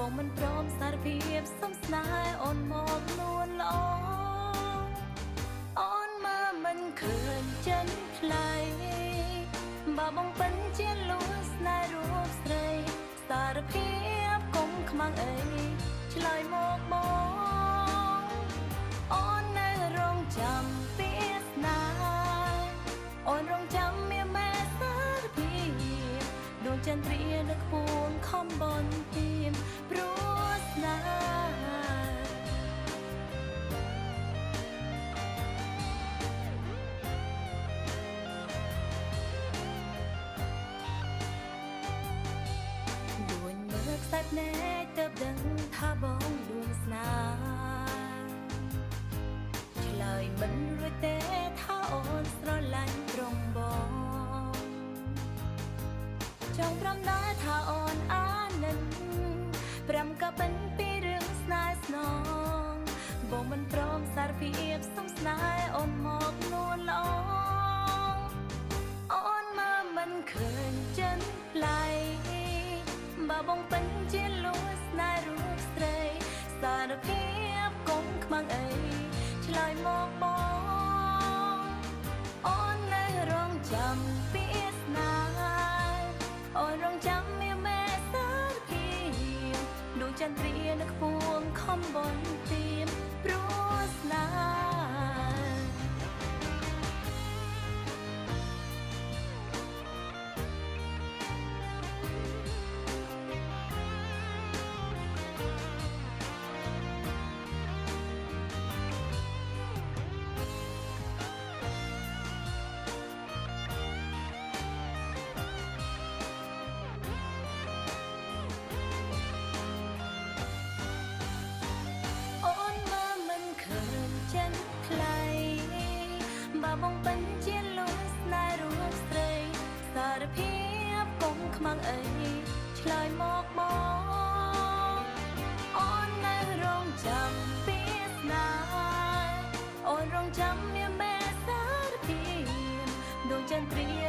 បងមិនព្រមសារភាពសំស្នេហ៍អូនមកនួនល្អអូនមើលមិនឃើញចិនថ្លៃបើបងពិនជាលួងស្នេហ៍រូបស្រីសារភាពកុំខ្មាំងអីឆ្លើយមកបងអូននៅរងចាំពីស្នេហ៍អូនរងចាំមានមេសារភាពដួងចន្ទ្រានៅខ្ពងខំបនទៀមព្រោះស្នេហ៍ខ្សែភ្នែកទើបដឹងថាបងដួងស្នេហ៍ឆ្លើយមិនរួចទេថាអូនស្រឡាញ់ត្រង់បងចង់ប្រំដែរថាអូនអានិនប្រាំក៏เป็นពីរឿងស្នេហ៍ស្នងបងមិនព្រមសារភាពសំស្នេហ៍អូនមកនួនល្អអូនមើលមិនឃើញចិនថ្លៃបើបងពិនជាលួងស្នេហ៍រូបស្រីសារភាពកុំខ្មាំងអីឆ្លើយមកបងអូននៅរងចាំពីស្នេហ៍អូនរងចាំមានមេសារភាពដួងចន្ទ្រានៅខ្ពងខំបនទៀមព្រោះស្នេហ៍បងពិនជាលួងស្នេហ៍រូបស្រីសារភាពកុំខ្មាំងអីឆ្លើយមកបងអូននៅរងចាំពីស្នេហ៍អូនរងចាំមានមេសារភាពដួងចន្ទ្រា